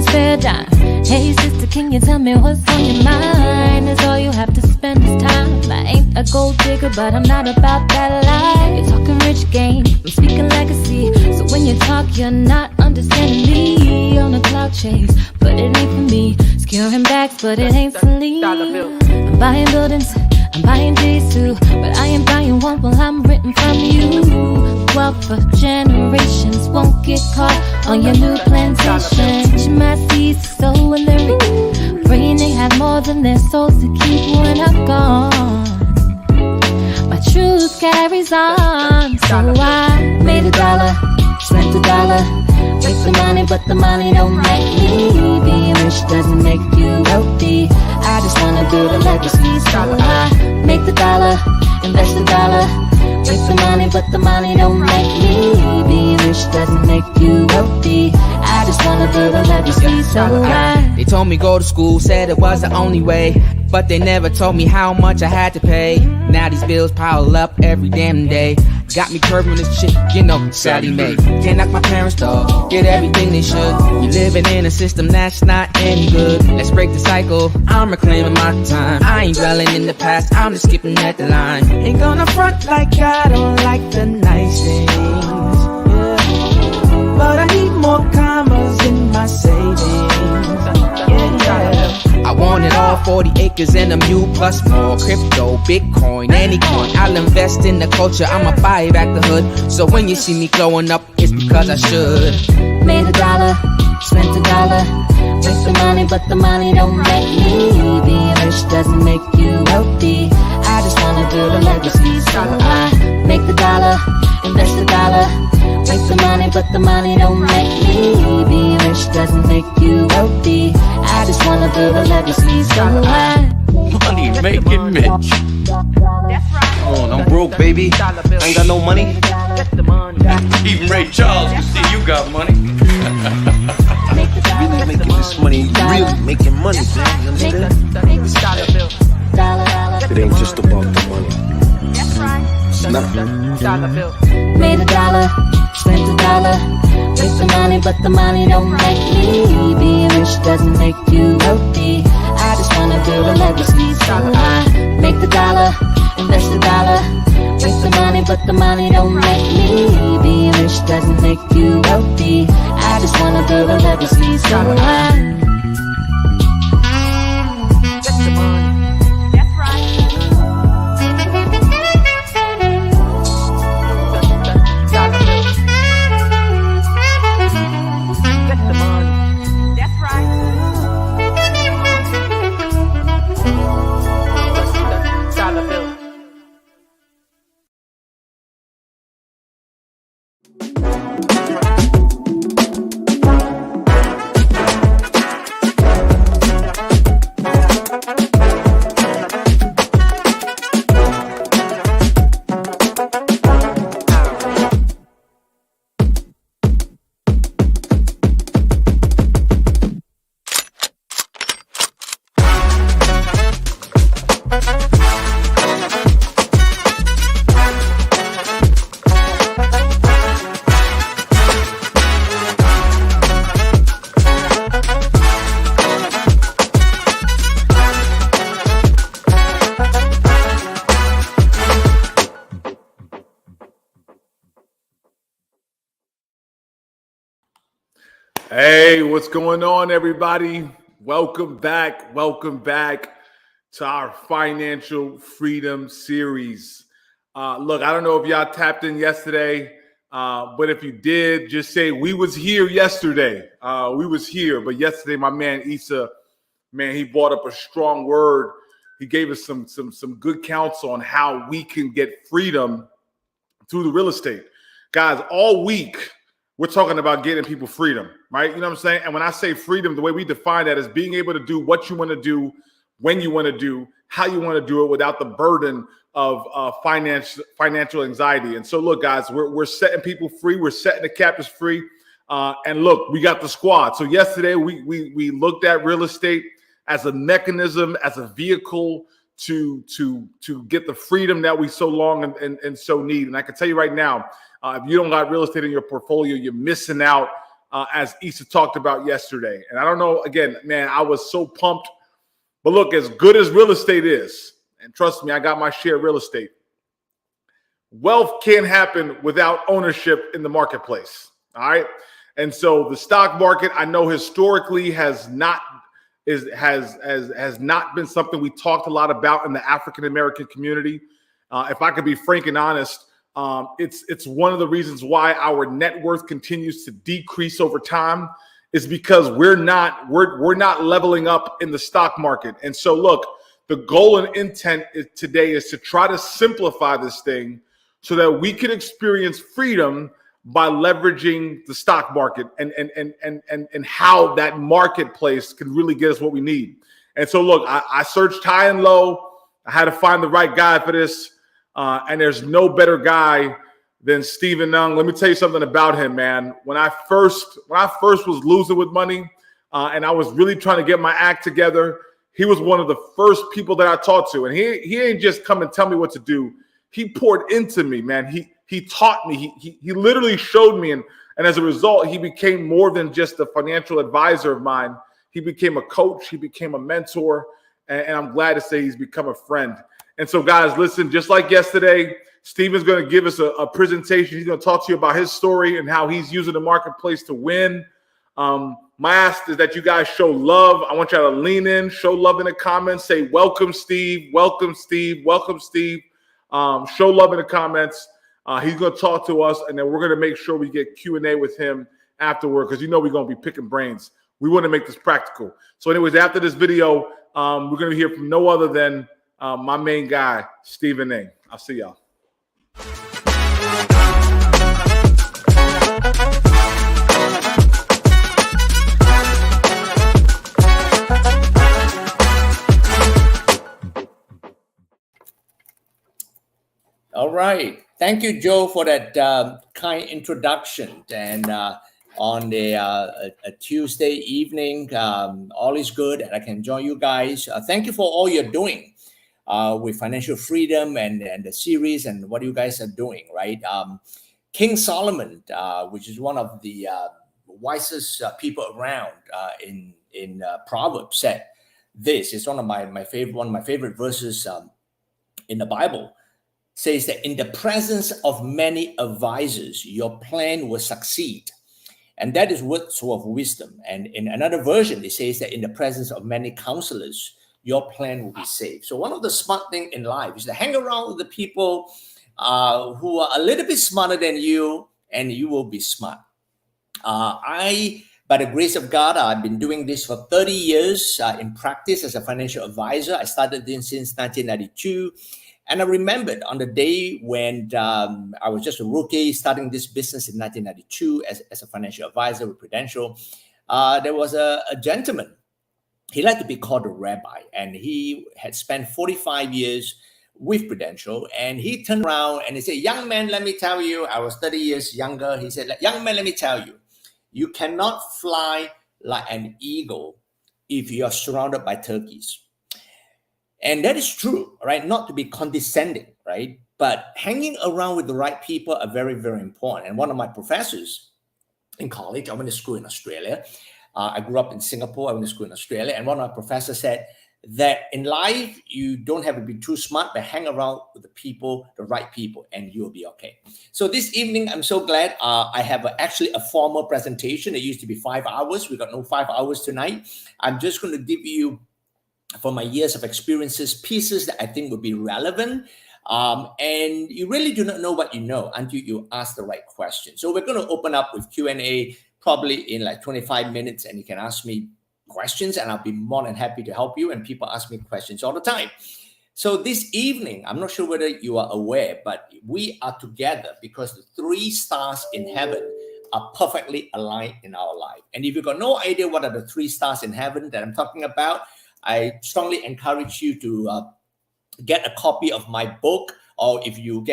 spare dime. Hey sister, can you tell me what's on your mind? That's all you have to spend is time. I ain't a gold digger, but I'm not about that life. You're talking rich game, I'm speaking legacy. So when you talk, you're not understanding me. On a cloud chase, but it ain't for me. Securing bags, but it ain't Celine. I'm buying buildings, I'm buying G's too, but I ain't buying one while I'm written from you. Wealth for generations won't get caught on your new plantation. Teaching my seeds to sow when they're reap, praying they have more than their souls to keep when I'm gone. My truth carries on, so I made $1, spent $1. Make the money, but the money don't make me. Being rich doesn't make you wealthy. I just wanna build a legacy, so I make $1, invest $1. Make the money, but the money don't make me. Being rich doesn't make you wealthy. I just wanna build a legacy, so I. They told me go to school, said it was the only way, but they never told me how much I had to pay. Now these bills pile up every damn day. Got me curving this shit, you know, Sally Mae. Can't knock my parents though, get everything they should. You living in a system that's not any good. Let's break the cycle, I'm reclaiming my time. I ain't dwelling in the past, I'm just skipping at the line. Ain't gonna front like I don't like the nice things, yeah. But I need more commas in my savings, yeah. I want it all, 40 acres and a mule plus more. Crypto, Bitcoin, any coin. I'll invest in the culture, I'ma buy back the hood. So when you see me glowing up, it's because I should. Made $1, spent $1. Make the money, but the money don't make me. Being rich doesn't make you wealthy. I just wanna build a legacy, so I make $1, invest $1. Make the money, but the money don't make me. Being rich doesn't make you wealthy. I just wanna build a legacy, so I. Money making Mitch. Come on, I'm broke, baby. I ain't got no money. Even Ray Charles can see you got money. Really making this money, really making money, man. You understand? It ain't just about the money. It's nothing. Made $1, spent $1. Make the money, but the money don't make me. Being rich doesn't make you wealthy. I just wanna build a legacy, so I make $1, invest $1. Make the money, but the money don't make me. Being rich doesn't make you wealthy. I just wanna build a legacy, so I. Hey, what's going on, everybody? Welcome back to our Financial Freedom Series. Look, I don't know if y'all tapped in yesterday, but if you did, just say we was here yesterday. We was here, but yesterday, my man Issa, man, he brought up a strong word. He gave us some good counsel on how we can get freedom through the real estate. Guys, all week, we're talking about getting people freedom, right? You know what I'm saying? And when I say freedom, the way we define that is being able to do what you want to do, when you want to do, how you want to do it without the burden of financial anxiety. And so, look, guys, we're setting people free. We're setting the captives free. And look, we got the squad. So yesterday, we looked at real estate as a mechanism, as a vehicle to get the freedom that we so long and so need. And I can tell you right now, if you don't got real estate in your portfolio, you're missing out as Issa talked about yesterday. And I don't know, again, man, I was so pumped. But look, as good as real estate is, and trust me, I got my share of real estate, wealth can't happen without ownership in the marketplace. All right. And so the stock market, I know historically has not been something we talked a lot about in the African American community. If I could be frank and honest, it's one of the reasons why our net worth continues to decrease over time, is because we're not leveling up in the stock market. And so look, the goal and intent today is to try to simplify this thing so that we can experience freedom by leveraging the stock market and how that marketplace can really get us what we need. And so look, I searched high and low. I had to find the right guy for this. And there's no better guy than Stephen Nung. Let me tell you something about him, man. When I first was losing with money and I was really trying to get my act together, he was one of the first people that I talked to. And he ain't just come and tell me what to do. He poured into me, man. He taught me. He literally showed me. And as a result, he became more than just a financial advisor of mine. He became a coach. He became a mentor. And I'm glad to say he's become a friend. And so, guys, listen, just like yesterday, Stephen's going to give us a presentation. He's going to talk to you about his story and how he's using the marketplace to win. My ask is that you guys show love. I want you to lean in, show love in the comments. Say, welcome, Steve. Welcome, Steve. Welcome, Steve. Show love in the comments. He's going to talk to us, and then we're going to make sure we get Q&A with him afterward, because you know we're going to be picking brains. We want to make this practical. So anyways, after this video, we're going to hear from no other than my main guy, Stephen Ng. I'll see y'all. All right. Thank you, Joe, for that kind introduction. And on a Tuesday evening, all is good, and I can join you guys. Thank you for all you're doing with financial freedom and the series and what you guys are doing, right? King Solomon, which is one of the wisest people around in Proverbs, said this. It's one of my favorite verses in the Bible. Says that in the presence of many advisors, your plan will succeed. And that is words of wisdom. And in another version, it says that in the presence of many counselors, your plan will be saved. So one of the smart things in life is to hang around with the people who are a little bit smarter than you, and you will be smart. By the grace of God, I've been doing this for 30 years in practice as a financial advisor. I started this since 1992. And I remembered on the day when I was just a rookie starting this business in 1992 as a financial advisor with Prudential, there was a gentleman. He liked to be called a rabbi, and he had spent 45 years with Prudential. And he turned around and he said, young man, let me tell you, I was 30 years younger. He said, young man, let me tell you, you cannot fly like an eagle if you are surrounded by turkeys. And that is true, right? Not to be condescending, right? But hanging around with the right people are very, very important. And one of my professors in college, I went to school in Australia. I grew up in Singapore. I went to school in Australia. And one of my professors said that in life, you don't have to be too smart, but hang around with the right people, and you'll be okay. So this evening, I'm so glad I have actually a formal presentation. It used to be 5 hours. We got no 5 hours tonight. I'm just going to give you, for my years of experiences, pieces that I think would be relevant. And you really do not know what you know until you ask the right question. So we're going to open up with Q&A probably in like 25 minutes, and you can ask me questions, and I'll be more than happy to help you. And people ask me questions all the time. So this evening, I'm not sure whether you are aware, but we are together because the 3 stars in heaven are perfectly aligned in our life. And if you've got no idea what are the 3 stars in heaven that I'm talking about, I strongly encourage you to get a copy of my book, or if you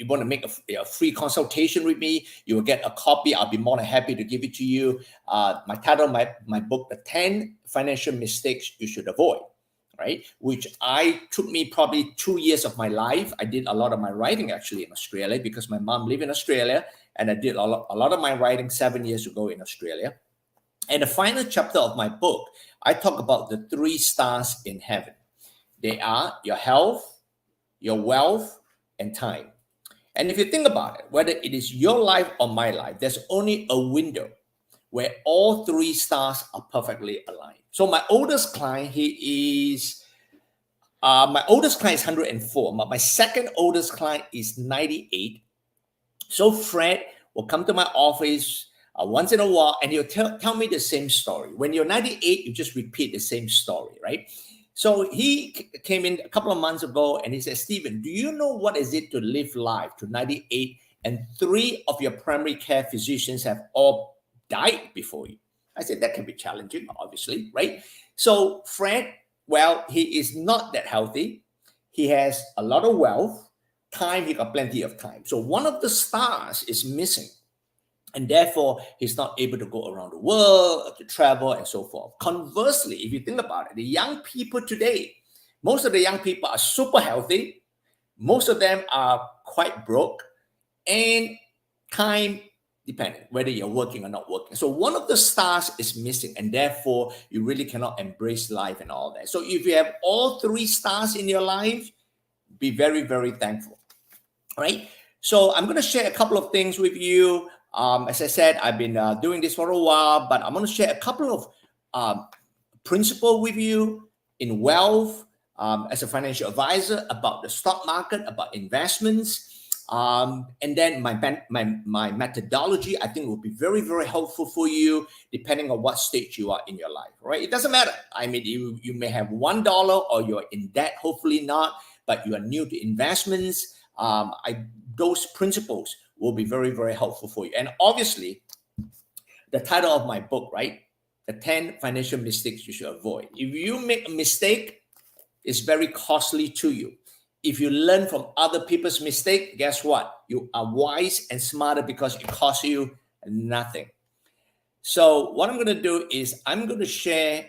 want to make a free consultation with me, you will get a copy. I'll be more than happy to give it to you. My title, my book, The 10 Financial Mistakes You Should Avoid, right? Which took me probably 2 years of my life. I did a lot of my writing actually in Australia because my mom lived in Australia, and I did a lot of my writing 7 years ago in Australia. And the final chapter of my book, I talk about the 3 stars in heaven. They are your health, your wealth, and time. And if you think about it, whether it is your life or my life, there's only a window where all 3 stars are perfectly aligned. So my oldest client, my oldest client is 104, but my second oldest client is 98. So Fred will come to my office once in a while, and he'll tell me the same story. When you're 98, you just repeat the same story, right? So he came in a couple of months ago, and he said, Stephen, do you know what is it to live life to 98, and 3 of your primary care physicians have all died before you? I said, that can be challenging, obviously, right? So Fred, well, he is not that healthy. He has a lot of wealth. Time, he got plenty of time. So one of the stars is missing, and therefore he's not able to go around the world, to travel, and so forth. Conversely, if you think about it, the young people today, most of the young people are super healthy. Most of them are quite broke, and time dependent, whether you're working or not working. So one of the stars is missing, and therefore you really cannot embrace life and all that. So if you have all 3 stars in your life, be very, very thankful. All right. So I'm going to share a couple of things with you. As I said, I've been doing this for a while, but I'm going to share a couple of principles with you in wealth as a financial advisor, about the stock market, about investments, and then my methodology. I think will be very, very helpful for you depending on what stage you are in your life. Right? It doesn't matter. I mean, you may have $1 or you're in debt. Hopefully not, but you are new to investments. Those principles will be very, very helpful for you. And obviously, the title of my book, right? The 10 financial mistakes you should avoid. If you make a mistake, it's very costly to you. If you learn from other people's mistake, guess what? You are wise and smarter because it costs you nothing. So what I'm going to do is I'm going to share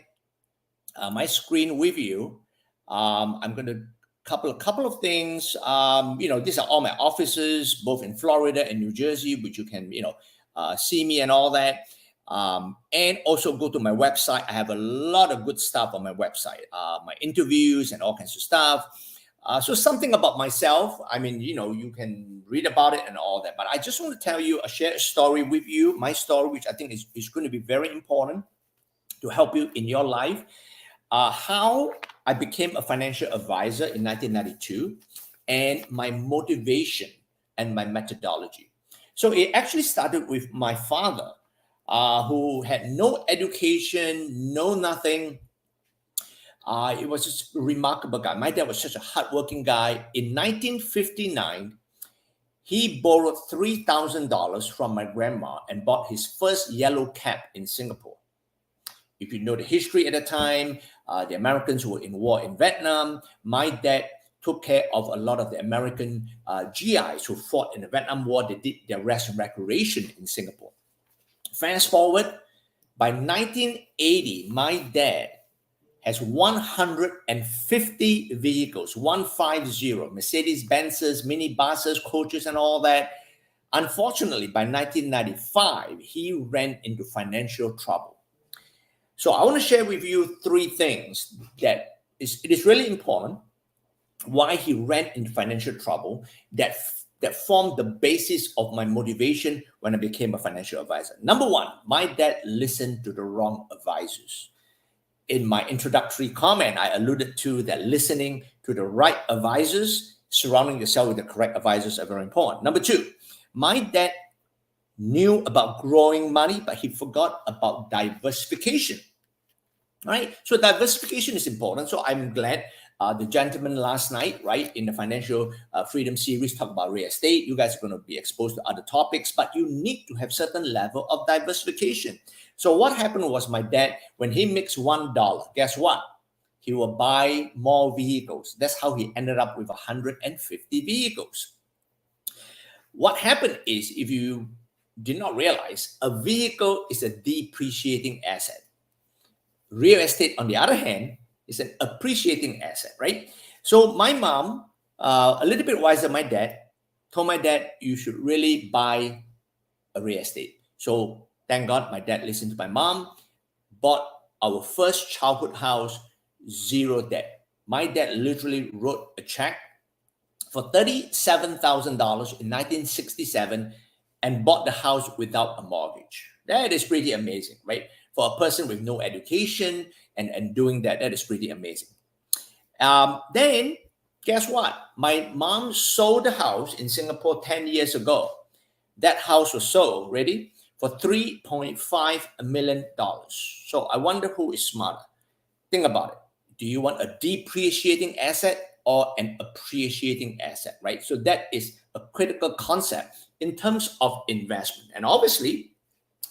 my screen with you. I'm going to couple of things. These are all my offices, both in Florida and New Jersey, which you can, see me and all that. And also go to my website. I have a lot of good stuff on my website, my interviews and all kinds of stuff. So something about myself. I mean, you can read about it and all that. But I just want to share a story with you, my story, which I think is going to be very important to help you in your life. How I became a financial advisor in 1992, and my motivation and my methodology. So it actually started with my father, who had no education, no nothing. It was just a remarkable guy. My dad was such a hardworking guy. In 1959, he borrowed $3,000 from my grandma and bought his first yellow cab in Singapore. If you know the history at the time, the Americans were in war in Vietnam. My dad took care of a lot of the American GIs who fought in the Vietnam War. They did their rest and recreation in Singapore. Fast forward, by 1980, my dad has 150 vehicles, 150, Mercedes-Benzes, minibuses, coaches, and all that. Unfortunately, by 1995, he ran into financial trouble. So I want to share with you 3 things that it is really important why he ran into financial trouble that formed the basis of my motivation when I became a financial advisor. Number 1, my dad listened to the wrong advisors. In my introductory comment, I alluded to that listening to the right advisors, surrounding yourself with the correct advisors are very important. Number 2, my dad knew about growing money, but he forgot about diversification. Right? So diversification is important. So I'm glad the gentleman last night, right, in the Financial Freedom series talked about real estate. You guys are going to be exposed to other topics, but you need to have certain level of diversification. So what happened was my dad, when he makes $1, guess what? He will buy more vehicles. That's how he ended up with 150 vehicles. What happened is, if you did not realize, a vehicle is a depreciating asset. Real estate, on the other hand, is an appreciating asset, right? So my mom, a little bit wiser than my dad, told my dad, you should really buy a real estate. So thank God my dad listened to my mom, bought our first childhood house, zero debt. My dad literally wrote a check for $37,000 in 1967 and bought the house without a mortgage. That is pretty amazing, right? For a person with no education and doing that, that is pretty amazing. Then, guess what? My mom sold the house in Singapore 10 years ago. That house was sold, ready, for $3.5 million. So I wonder who is smarter. Think about it. Do you want a depreciating asset or an appreciating asset, right? So that is a critical concept in terms of investment. And obviously,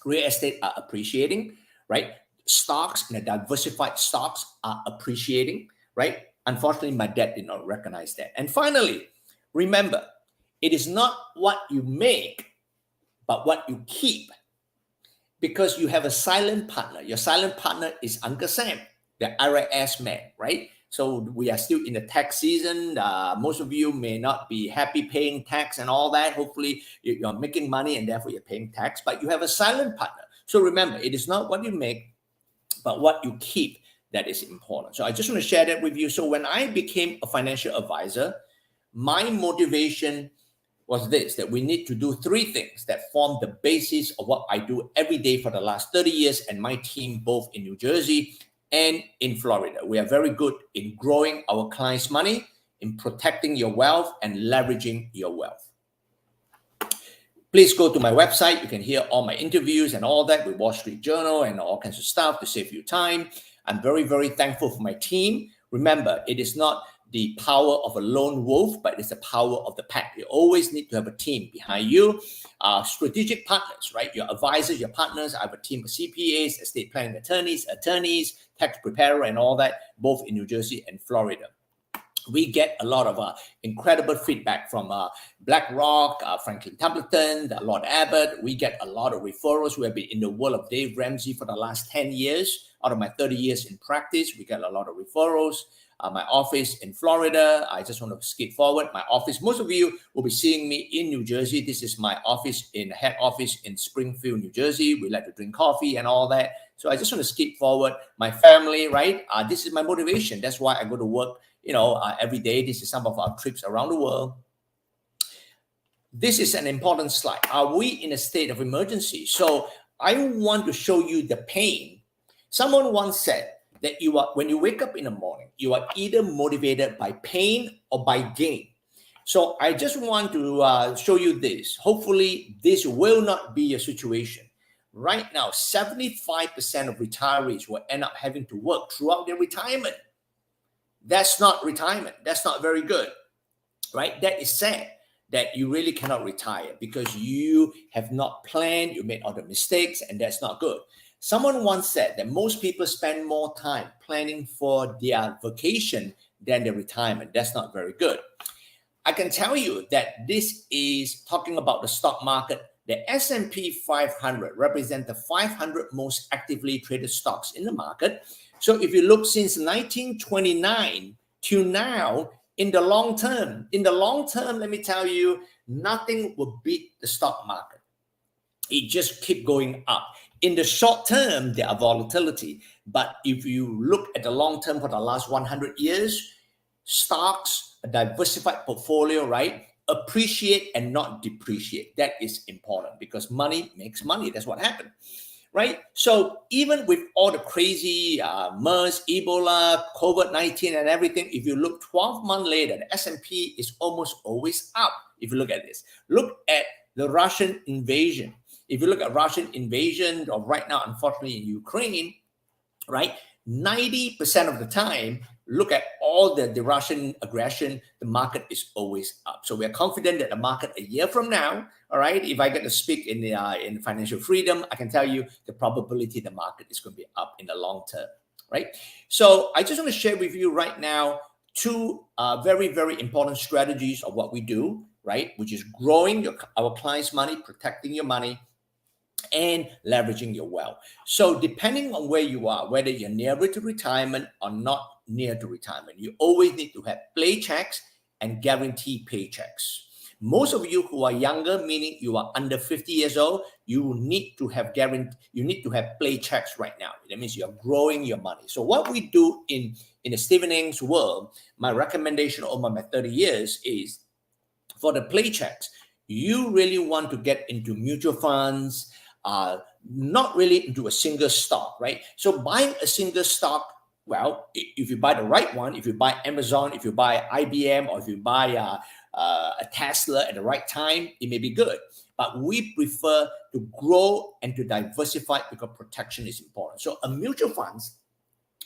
real estate are appreciating, right? Stocks and the diversified stocks are appreciating, right? Unfortunately, my dad did not recognize that. And finally, remember, it is not what you make, but what you keep. Because you have a silent partner. Your silent partner is Uncle Sam, the IRS man, right? So we are still in the tax season. Most of you may not be happy paying tax and all that. Hopefully you're making money and therefore you're paying tax, but you have a silent partner. So remember, it is not what you make, but what you keep that is important. So I just want to share that with you. So when I became a financial advisor, my motivation was this, that we need to do three things that form the basis of what I do every day for the last 30 years and my team both in New Jersey and in Florida. We are very good in growing our clients' money, in protecting your wealth and leveraging your wealth. Please go to my website. You can hear all my interviews and all that with Wall Street Journal and all kinds of stuff to save you time. I'm very, very thankful for my team. Remember, it is not the power of a lone wolf, but it's the power of the pack. You always need to have a team behind you. Strategic partners, right? Your advisors, your partners. I have a team of CPAs, estate planning attorneys, tax preparer, and all that, both in New Jersey and Florida. We get a lot of incredible feedback from BlackRock, Franklin Templeton, Lord Abbott. We get a lot of referrals. We have been in the world of Dave Ramsey for the last 10 years. Out of my 30 years in practice, we get a lot of referrals. My office in Florida, I just want to skip forward. My office, most of you will be seeing me in New Jersey. This is my office head office in Springfield, New Jersey. We like to drink coffee and all that. So I just want to skip forward. My family, right? This is my motivation. That's why I go to work, every day. This is some of our trips around the world. This is an important slide. Are we in a state of emergency? So I want to show you the pain. Someone once said that when you wake up in the morning, you are either motivated by pain or by gain. So I just want to show you this. Hopefully, this will not be your situation. Right now, 75% of retirees will end up having to work throughout their retirement. That's not retirement. That's not very good, right? That is sad that you really cannot retire because you have not planned, you made other mistakes, and that's not good. Someone once said that most people spend more time planning for their vacation than their retirement. That's not very good. I can tell you that this is talking about the stock market. The S&P 500 represents the 500 most actively traded stocks in the market. So if you look since 1929 to now, in the long term, let me tell you, nothing will beat the stock market. It just keeps going up. In the short term, there are volatility. But if you look at the long term for the last 100 years, stocks, a diversified portfolio, right, appreciate and not depreciate. That is important because money makes money. That's what happened, right? So even with all the crazy MERS, Ebola, COVID-19 and everything, if you look 12 months later, the S&P is almost always up. If you look at this, look at the Russian invasion. If you look at Russian invasion of right now, unfortunately, in Ukraine, right, 90% of the time, look at all the Russian aggression, the market is always up. So we're confident that the market a year from now, all right, if I get to speak in financial freedom, I can tell you the probability the market is going to be up in the long term, right? So I just want to share with you right now two very, very important strategies of what we do, right, which is growing our clients' money, protecting your money, and leveraging your wealth. So depending on where you are, whether you're nearer to retirement or not near to retirement, you always need to have paychecks and guarantee paychecks. Most of you who are younger, meaning you are under 50 years old, you need to have play checks right now. That means you're growing your money. So what we do in the Stephen Ng's world, my recommendation over my 30 years is for the play checks, you really want to get into mutual funds, not really into a single stock, right? So buying a single stock, well, if you buy the right one, if you buy Amazon, if you buy IBM, or if you buy a Tesla at the right time, it may be good. But we prefer to grow and to diversify because protection is important. So a mutual funds,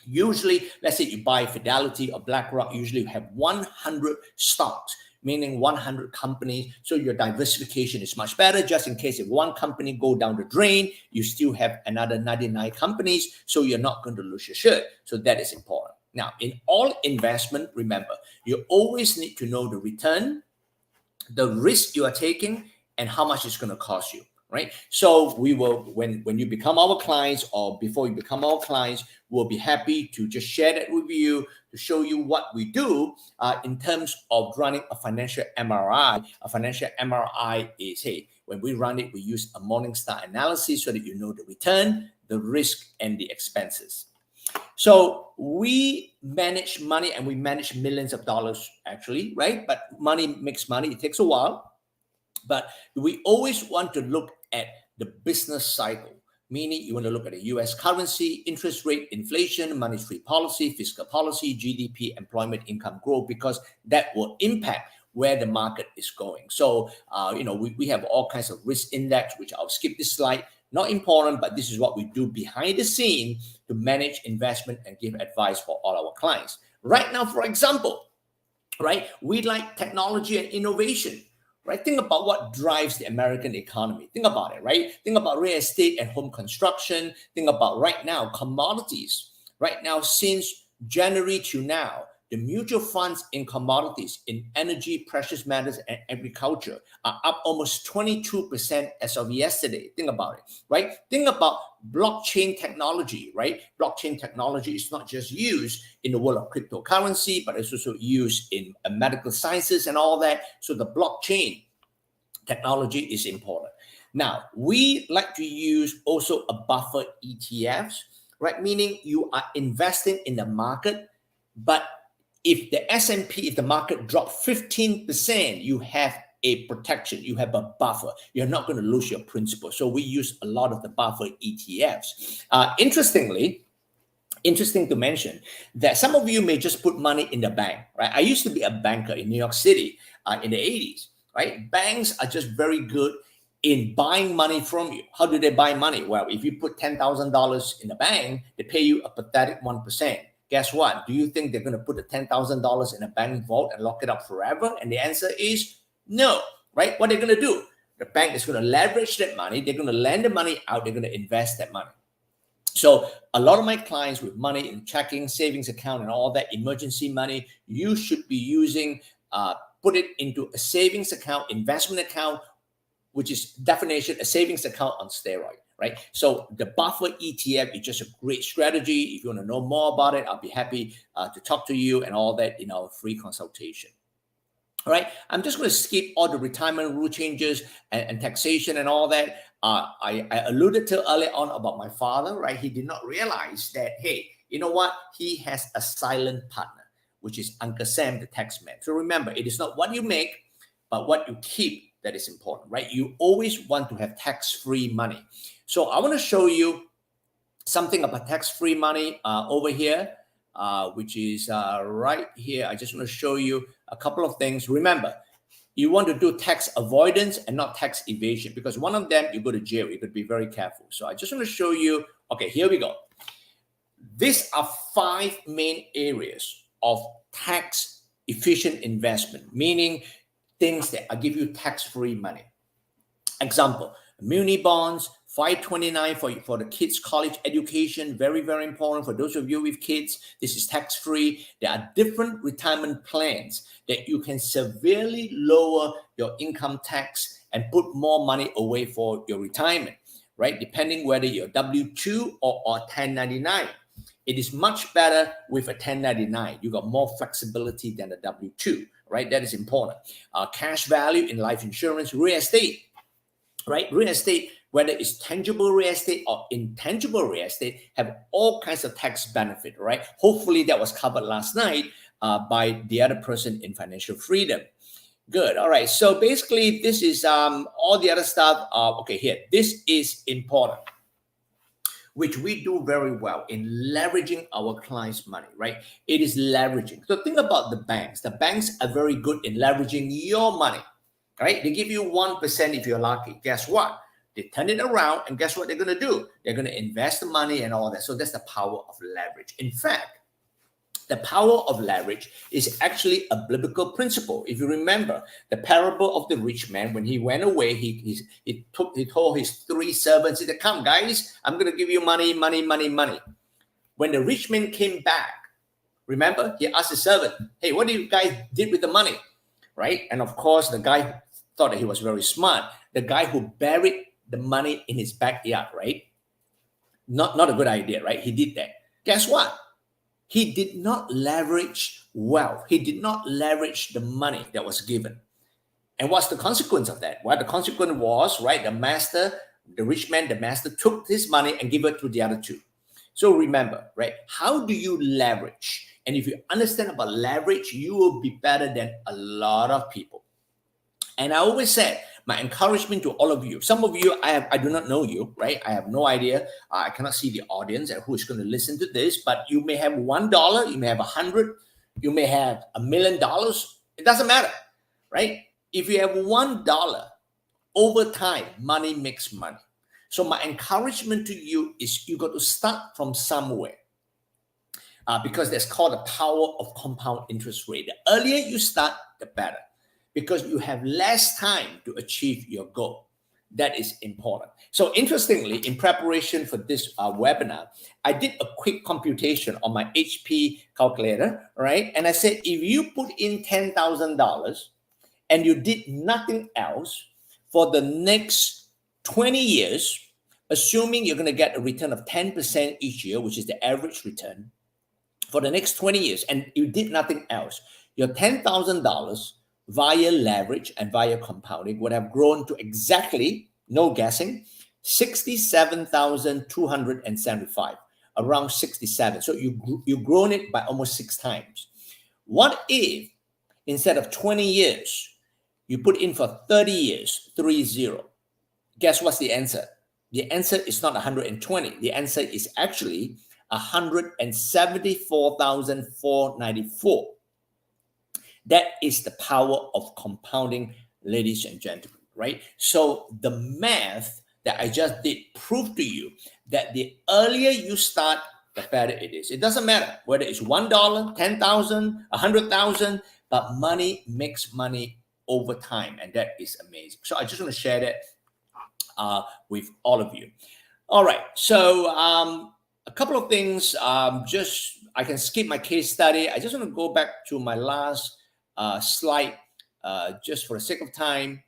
usually, let's say you buy Fidelity or BlackRock, usually have 100 stocks, meaning 100 companies. So your diversification is much better. Just in case if one company go down the drain, you still have another 99 companies. So you're not going to lose your shirt. So that is important. Now, in all investment, remember, you always need to know the return, the risk you are taking, and how much it's going to cost you, right? So we will, when you become our clients or before you become our clients, we'll be happy to just share that with you, to show you what we do in terms of running a financial MRI. A financial MRI is, hey, when we run it, we use a Morningstar analysis so that you know the return, the risk, and the expenses. So we manage money, and we manage millions of dollars actually, right? But money makes money. It takes a while. But we always want to look at the business cycle, meaning you want to look at the US currency, interest rate, inflation, monetary policy, fiscal policy, GDP, employment, income growth, because that will impact where the market is going. So, we have all kinds of risk index, which I'll skip this slide. Not important, but this is what we do behind the scene to manage investment and give advice for all our clients. Right now, for example, right, we like technology and innovation. Right? Think about what drives the American economy. Think about it, right? Think about real estate and home construction. Think about right now, commodities. Right now, since January to now, the mutual funds in commodities, in energy, precious metals, and agriculture are up almost 22% as of yesterday. Think about it, right? Think about blockchain technology, right? Blockchain technology is not just used in the world of cryptocurrency, but it's also used in medical sciences and all that. So the blockchain technology is important. Now, we like to use also a buffer ETFs, right? Meaning you are investing in the market, but if the S&P, if the market dropped 15%, you have a protection, you have a buffer. You're not going to lose your principal. So we use a lot of the buffer ETFs. Interesting to mention that some of you may just put money in the bank, right? I used to be a banker in New York City in the 80s, right? Banks are just very good in buying money from you. How do they buy money? Well, if you put $10,000 in the bank, they pay you a pathetic 1%. Guess what? Do you think they're going to put the $10,000 in a bank vault and lock it up forever? And the answer is no, right? What they're going to do? The bank is going to leverage that money. They're going to lend the money out. They're going to invest that money. So a lot of my clients with money in checking, savings account, and all that emergency money, you should be using, put it into a savings account, investment account, which is definition, a savings account on steroid. Right. So the buffer ETF is just a great strategy. If you want to know more about it, I'll be happy to talk to you and all that in our free consultation. All right. I'm just going to skip all the retirement rule changes and taxation and all that. I alluded to earlier on about my father, right? He did not realize that, hey, you know what? He has a silent partner, which is Uncle Sam, the tax man. So remember, it is not what you make, but what you keep that is important, right? You always want to have tax-free money. So I want to show you something about tax-free money over here, which is right here. I just want to show you a couple of things. Remember, you want to do tax avoidance and not tax evasion, because one of them, you go to jail. You could be very careful. So I just want to show you. Okay, here we go. These are 5 main areas of tax efficient investment, meaning things that give you tax-free money. Example, muni bonds, 529 for the kids' college education, very, very important for those of you with kids. This is tax-free. There are different retirement plans that you can severely lower your income tax and put more money away for your retirement, right? Depending whether you're W-2 or 1099. It is much better with a 1099. You got more flexibility than a W-2, right? That is important. Cash value in life insurance, real estate, right? Real estate, whether it's tangible real estate or intangible real estate, have all kinds of tax benefit, right? Hopefully that was covered last night by the other person in Financial Freedom. Good. All right. So basically, this is all the other stuff. Okay, here. This is important, which we do very well in leveraging our clients' money, right? It is leveraging. So think about the banks. The banks are very good in leveraging your money, right? They give you 1% if you're lucky. Guess what? They turn it around, and guess what they're going to do? They're going to invest the money and all that. So that's the power of leverage. In fact, the power of leverage is actually a biblical principle. If you remember the parable of the rich man, when he went away, he told his 3 servants, he said, "Come, guys, I'm going to give you money, money, money, money." When the rich man came back, remember, he asked his servant, "Hey, what do you guys did with the money?" Right? And of course, the guy thought that he was very smart. The guy who buried the money in his backyard, right? Not a good idea, right? He did that. Guess what? He did not leverage wealth. He did not leverage the money that was given. And what's the consequence of that? Well, the consequence was, right, the rich man, the master took his money and gave it to the other 2. So remember, right, how do you leverage? And if you understand about leverage, you will be better than a lot of people. And I always said, my encouragement to all of you, some of you, I do not know you, right? I have no idea. I cannot see the audience and who is going to listen to this, but you may have $1, you may have 100, you may have $1 million. It doesn't matter, right? If you have $1, over time, money makes money. So my encouragement to you is you got to start from somewhere. Because that's called the power of compound interest rate. The earlier you start, the better. Because you have less time to achieve your goal. That is important. So interestingly, in preparation for this webinar, I did a quick computation on my HP calculator, right? And I said, if you put in $10,000 and you did nothing else for the next 20 years, assuming you're going to get a return of 10% each year, which is the average return, for the next 20 years, and you did nothing else, your $10,000 via leverage and via compounding would have grown to exactly, no guessing, 67,275, around 67. So you've grown it by almost 6 times. What if instead of 20 years, you put in for 30 years, 30? Guess what's the answer? The answer is not 120. The answer is actually 174,494. That is the power of compounding, ladies and gentlemen, right? So the math that I just did proved to you that the earlier you start, the better it is. It doesn't matter whether it's $1, 10,000, 100,000, but money makes money over time, and that is amazing. So I just want to share that with all of you. All right, so a couple of things. I can skip my case study. I just want to go back to my last slide, just for the sake of time.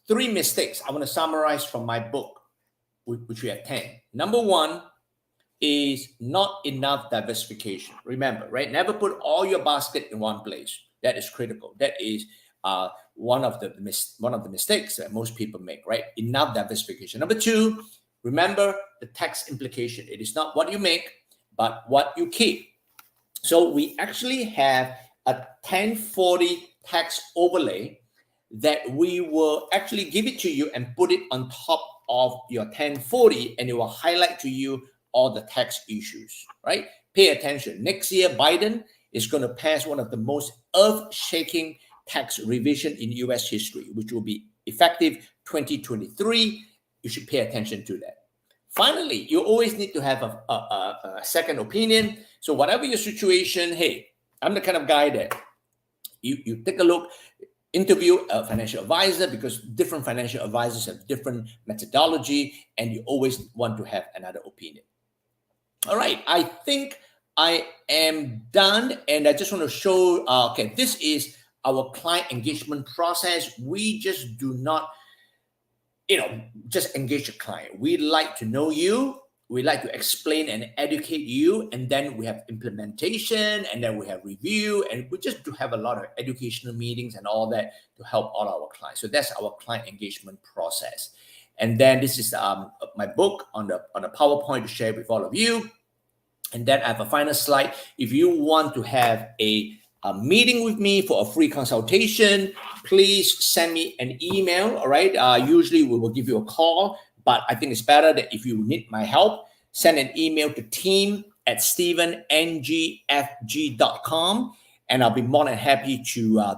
3 mistakes I want to summarize from my book, which we have 10. Number 1 is not enough diversification. Remember, right? Never put all your basket in one place. That is critical. That is one of the mistakes that most people make, right? Enough diversification. Number 2, remember the tax implication. It is not what you make, but what you keep. So we actually have a 1040 tax overlay that we will actually give it to you and put it on top of your 1040, and it will highlight to you all the tax issues, right? Pay attention. Next year, Biden is going to pass one of the most earth-shaking tax revision in U.S. history, which will be effective 2023. You should pay attention to that. Finally, you always need to have a second opinion. So whatever your situation, hey, I'm the kind of guy that you take a look, interview a financial advisor, because different financial advisors have different methodology, and you always want to have another opinion. All right, I think I am done, and I just want to show, okay, this is our client engagement process. We just do not, just engage a client. We like to know you. we like to explain and educate you, and then we have implementation, and then we have review, and we just do have a lot of educational meetings and all that to help all our clients. So that's our client engagement process. And then this is my book on the PowerPoint to share with all of you. And then I have a final slide. If you want to have a meeting with me for a free consultation, please send me an email. All right. Usually we will give you a call, but I think it's better that if you need my help, send an email to team@stephengfg.com, and I'll be more than happy to,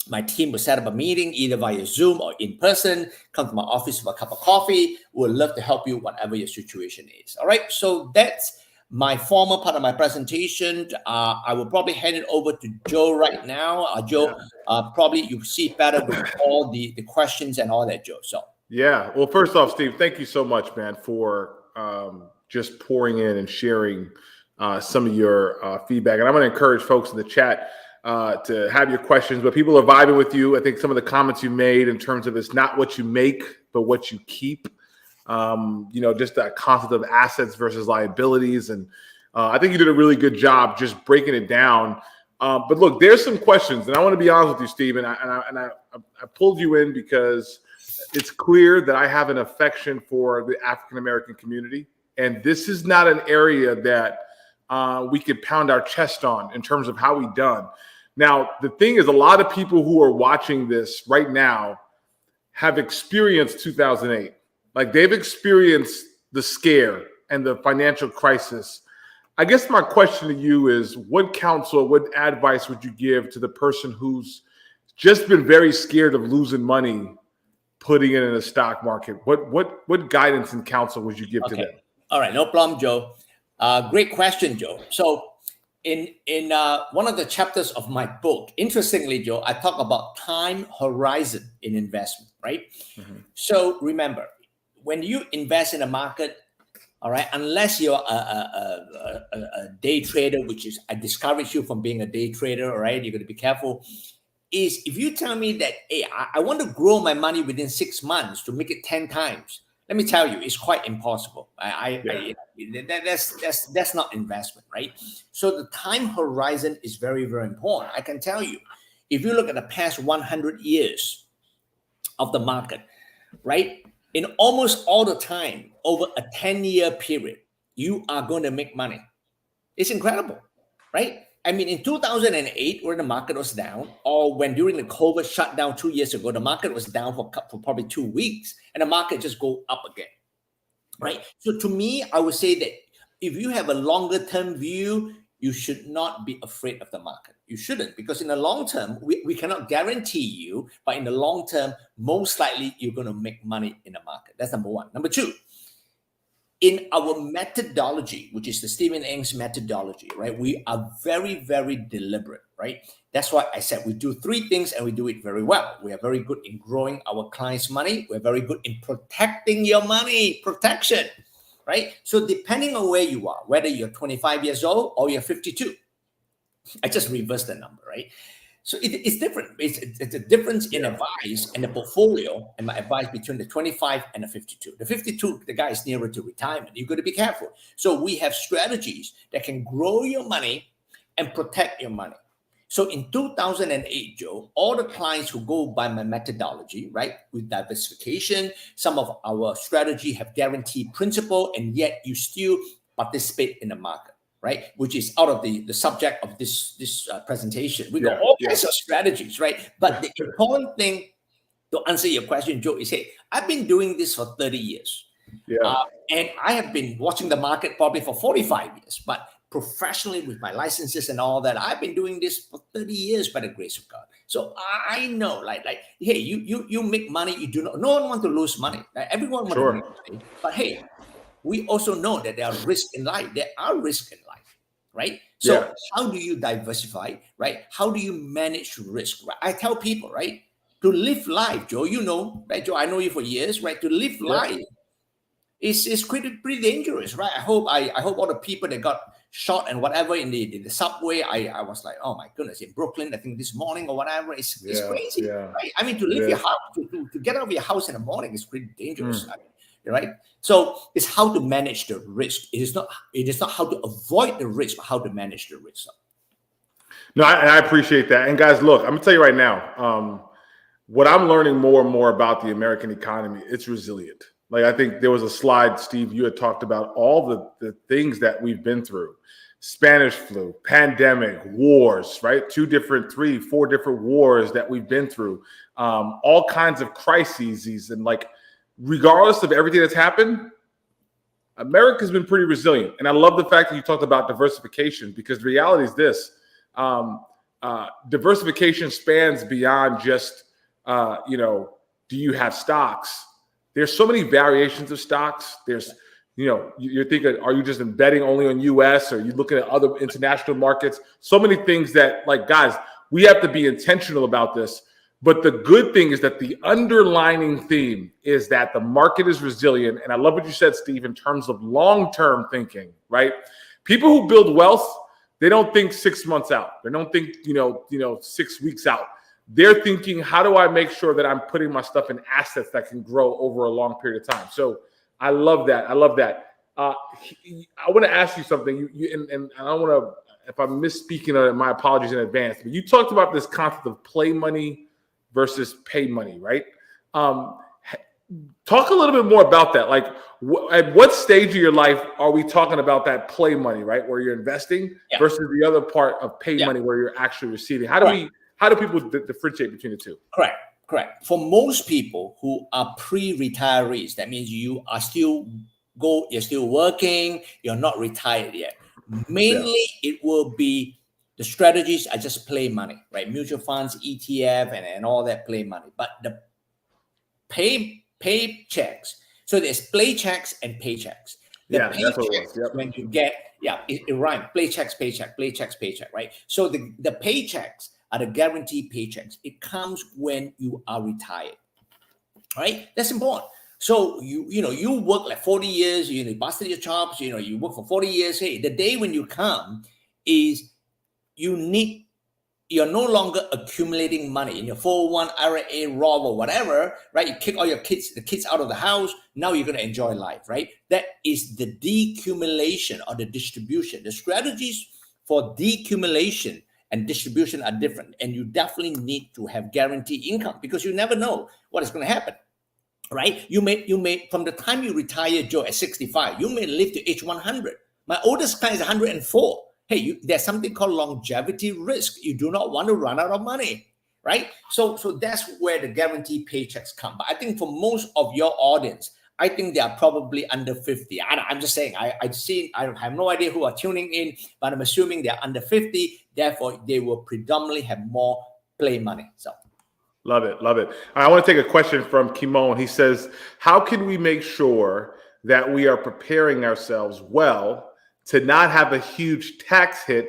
my team will set up a meeting either via Zoom or in person. Come to my office for a cup of coffee. We'd love to help you whatever your situation is. All right. So that's my formal part of my presentation. I will probably hand it over to Joe right now. Joe, probably you see better with all the questions and all that, Joe. So yeah. Well, first off, Steve, thank you so much, man, for just pouring in and sharing some of your feedback. And I'm going to encourage folks in the chat to have your questions, but people are vibing with you. I think some of the comments you made in terms of it's not what you make, but what you keep. Just that concept of assets versus liabilities. And I think you did a really good job just breaking it down. But look, there's some questions, and I want to be honest with you, Steve, and I pulled you in because it's clear that I have an affection for the African-American community. And this is not an area that we could pound our chest on in terms of how we done. Now, the thing is, a lot of people who are watching this right now have experienced 2008. Like, they've experienced the scare and the financial crisis. I guess my question to you is, what counsel, what advice would you give to the person who's just been very scared of losing money, putting it in a stock market? What guidance and counsel would you give to them? All right, no problem, Joe. Great question, Joe. So in one of the chapters of my book, interestingly, Joe, I talk about time horizon in investment, right? Mm-hmm. So remember, when you invest in a market, all right, unless you're a day trader, which is, I discourage you from being a day trader, all right, you're going to be careful, is if you tell me that, hey, I want to grow my money within 6 months to make it 10 times, let me tell you, it's quite impossible. That's not investment, right? So the time horizon is very, very important. I can tell you, if you look at the past 100 years of the market, right, in almost all the time, over a 10-year period, you are going to make money. It's incredible, right? I mean, in 2008, where the market was down, or when during the COVID shutdown 2 years ago, the market was down for probably 2 weeks, and the market just go up again, right? So to me, I would say that if you have a longer term view, you should not be afraid of the market. You shouldn't, because in the long term, we cannot guarantee you, but in the long term, most likely you're going to make money in the market. That's number one. Number two, in our methodology, which is the Stephen Ng's methodology, right? We are very, very deliberate, right? That's why I said we do 3 things and we do it very well. We are very good in growing our clients' money. We're very good in protecting your money, protection, right? So depending on where you are, whether you're 25 years old or you're 52, I just reversed the number, right? So it's different. It's a difference in advice and the portfolio and my advice between the 25 and the 52. The 52, the guy is nearer to retirement. You've got to be careful. So we have strategies that can grow your money and protect your money. So in 2008, Joe, all the clients who go by my methodology, right, with diversification, some of our strategy have guaranteed principal, and yet you still participate in the market, right? Which is out of the subject of this presentation. We got all kinds of strategies, right? But the important thing to answer your question, Joe, is, hey, I've been doing this for 30 years. And I have been watching the market probably for 45 years, but professionally with my licenses and all that, I've been doing this for 30 years by the grace of God. So I know, like, hey, you make money, you do not, no one wants to lose money. Like, everyone wants to make money. But hey, we also know that there are risks in life. There are risks in life, right? So how do you diversify, right? How do you manage risk? Right? I tell people, right, to live life, Joe, you know, right, Joe, I know you for years, right? To live life is pretty dangerous, right? I hope all the people that got shot and whatever in the subway, I was like, oh my goodness, in Brooklyn, I think this morning or whatever, it's crazy, right? I mean, to leave your house, to get out of your house in the morning is pretty dangerous. right? So it's how to manage the risk. It is not how to avoid the risk, but how to manage the risk. No, I appreciate that. And guys, look, I'm gonna tell you right now, what I'm learning more and more about the American economy, it's resilient. Like, I think there was a slide, Steve, you had talked about all the things that we've been through. Spanish flu, pandemic, wars, right? 3, 4 different wars that we've been through, all kinds of crises. And like, regardless of everything that's happened, America's been pretty resilient. And I love the fact that you talked about diversification, because the reality is this, diversification spans beyond just, do you have stocks? There's so many variations of stocks. There's, you're thinking, are you just betting only on US, or are you looking at other international markets? So many things that, like, guys, we have to be intentional about this. But the good thing is that the underlining theme is that the market is resilient. And I love what you said, Steve, in terms of long-term thinking, right? People who build wealth, they don't think 6 months out. They don't think, 6 weeks out. They're thinking, how do I make sure that I'm putting my stuff in assets that can grow over a long period of time? So I love that. I want to ask you something. And I don't want to, if I'm misspeaking on it, my apologies in advance. But you talked about this concept of play money versus pay money, right? Talk a little bit more about that. Like, at what stage of your life are we talking about that play money, right, where you're investing, versus the other part of pay money where you're actually receiving? How do people differentiate between the two? Correct. For most people who are pre-retirees, that means you are you're still working, you're not retired yet. Mainly, it will be the strategies are just play money, right? Mutual funds, ETF, and all that play money. But the pay checks. So there's play checks and paychecks. The pay that's what it checks, was. Yep. when you get, it rhymes. Play checks, paycheck, right? So the paychecks are the guaranteed paychecks. It comes when you are retired, right? That's important. So you work like 40 years, you busted your chops, you work for 40 years. Hey, the day when you come is you're no longer accumulating money in your 401, IRA, Roth, or whatever, right? You kick all the kids out of the house. Now you're going to enjoy life, right? That is the decumulation or the distribution. The strategies for decumulation and distribution are different. And you definitely need to have guaranteed income, because you never know what is going to happen, right? You may, from the time you retire, Joe, at 65, you may live to age 100. My oldest client is 104. Hey, there's something called longevity risk. You do not want to run out of money, right? So that's where the guaranteed paychecks come. But I think for most of your audience, I think they are probably under 50. I'm just saying, I have no idea who are tuning in, but I'm assuming they're under 50. Therefore, they will predominantly have more play money. So. Love it. I want to take a question from Kimon. He says, how can we make sure that we are preparing ourselves well to not have a huge tax hit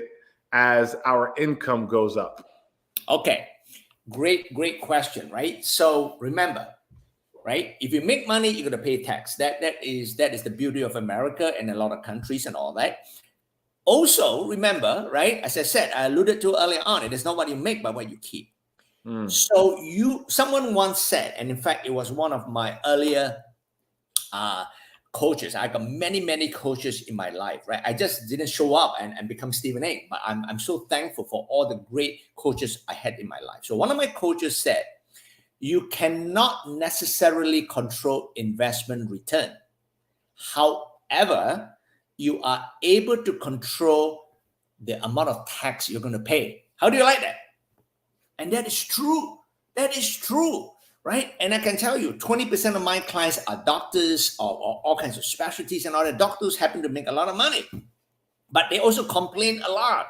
as our income goes up? Okay, great question, right? So remember, right? If you make money, you're going to pay tax. That is the beauty of America and a lot of countries and all that. Also, remember, right? As I said, I alluded to earlier on, it is not what you make, but what you keep. So someone once said, and in fact, it was one of my earlier coaches. I got many coaches in my life, right? I just didn't show up and become Stephen A. But I'm so thankful for all the great coaches I had in my life. So one of my coaches said, you cannot necessarily control investment return. However, you are able to control the amount of tax you're going to pay. How do you like that? And that is true. Right? And I can tell you, 20% of my clients are doctors or all kinds of specialties, and all the doctors happen to make a lot of money. But they also complain a lot,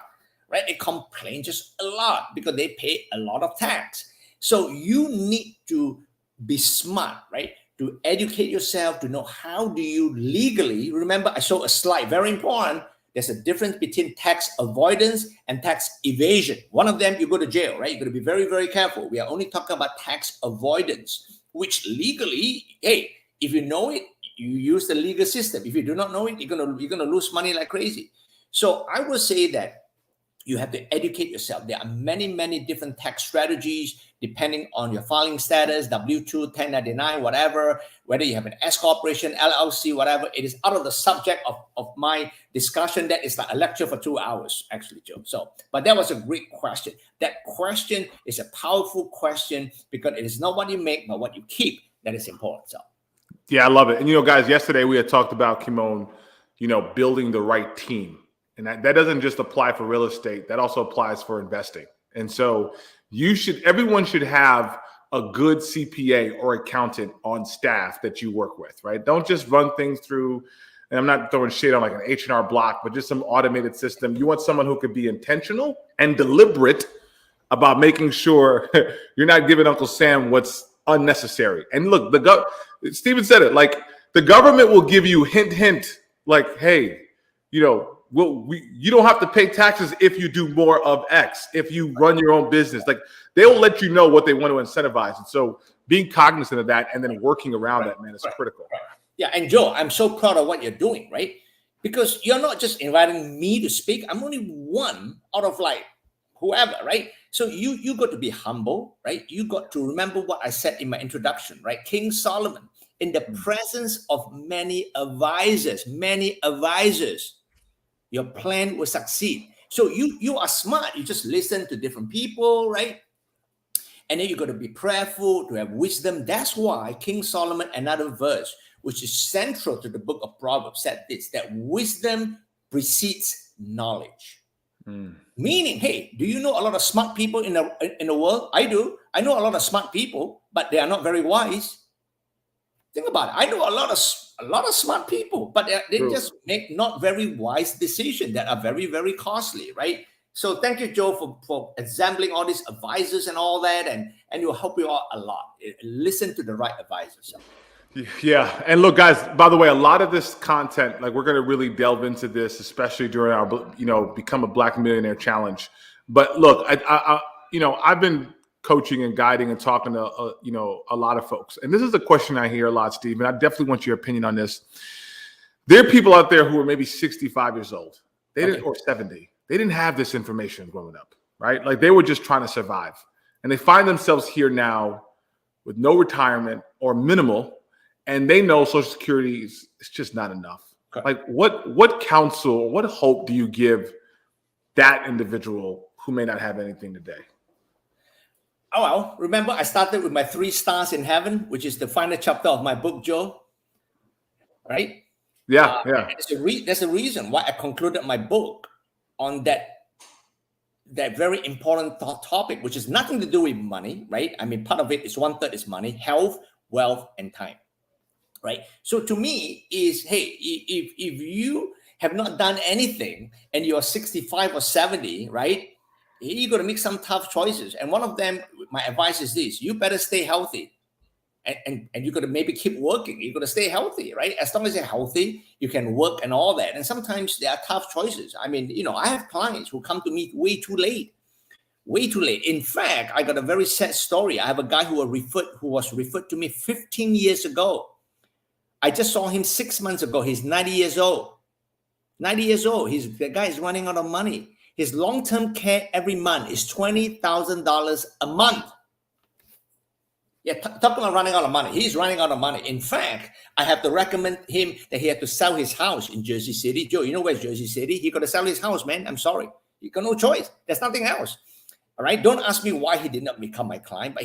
right? They complain just a lot because they pay a lot of tax. So you need to be smart, right? To educate yourself, to know how do you legally, remember I showed a slide, very important. There's a difference between tax avoidance and tax evasion. One of them, you go to jail, right? You're going to be very, very careful. We are only talking about tax avoidance, which legally, hey, if you know it, you use the legal system. If you do not know it, you're going to lose money like crazy. So I would say that You have to educate yourself. There are many, many different tax strategies depending on your filing status, W-2, 1099, whatever, whether you have an S corporation, LLC, whatever. It is out of the subject of my discussion. That is like a lecture for 2 hours, actually, Joe. So, but that was a great question. That question is a powerful question because it is not what you make, but what you keep that is important. So, yeah, I love it. And, guys, yesterday we had talked about, Kimon, building the right team. And that doesn't just apply for real estate. That also applies for investing. And so everyone should have a good CPA or accountant on staff that you work with, right? Don't just run things through, and I'm not throwing shade on like an H&R Block, but just some automated system. You want someone who could be intentional and deliberate about making sure you're not giving Uncle Sam what's unnecessary. And look, Stephen said it, like the government will give you hint, like, hey, you don't have to pay taxes if you do more of X, if you run your own business. Like they'll let you know what they want to incentivize. And so being cognizant of that and then working around that, man, is critical. Yeah. And Joe, I'm so proud of what you're doing, right? Because you're not just inviting me to speak. I'm only one out of like whoever, right? So you got to be humble, right? You got to remember what I said in my introduction, right? King Solomon, in the presence of many advisors, your plan will succeed. So you are smart. You just listen to different people, right? And then you got to be prayerful, to have wisdom. That's why King Solomon, another verse, which is central to the book of Proverbs, said this, that wisdom precedes knowledge. Meaning, hey, do you know a lot of smart people in the world? I do. I know a lot of smart people, but they are not very wise. Think about it. I know a lot of smart people, but they just make not very wise decisions that are very, very costly, right? So thank you, Joe, for assembling all these advisors and all that, and it will help you out a lot. Listen to the right advisors. Yeah. And look, guys, by the way, a lot of this content, like we're going to really delve into this, especially during our, Become a Black Millionaire Challenge. But look, I've been coaching and guiding and talking to, a lot of folks. And this is a question I hear a lot, Steve, and I definitely want your opinion on this. There are people out there who are maybe 65 years old, or 70. They didn't have this information growing up, right? Like they were just trying to survive. And they find themselves here now with no retirement or minimal, and they know Social Security is just not enough. Okay. Like what counsel, what hope do you give that individual who may not have anything today? Oh, well, remember I started with my 3 stars in heaven, which is the final chapter of my book, Joe. Right? Yeah. There's a reason why I concluded my book on that very important topic, which has nothing to do with money, right? I mean, part of it is 1/3 is money, health, wealth, and time, right? So to me is, hey, if you have not done anything and you're 65 or 70, right? You got to make some tough choices. And one of them, my advice is this: you better stay healthy. And you got to maybe keep working. You got to stay healthy, right? As long as you're healthy, you can work and all that. And sometimes there are tough choices. I mean, I have clients who come to me way too late. In fact, I got a very sad story. I have a guy who was referred to me 15 years ago. I just saw him 6 months ago. He's 90 years old. 90 years old. The guy is running out of money. His long-term care every month is $20,000 a month. Yeah, talking about running out of money. He's running out of money. In fact, I have to recommend him that he had to sell his house in Jersey City. Joe, you know where's Jersey City? He got to sell his house, man. I'm sorry. He got no choice. There's nothing else. All right. Don't ask me why he did not become my client, but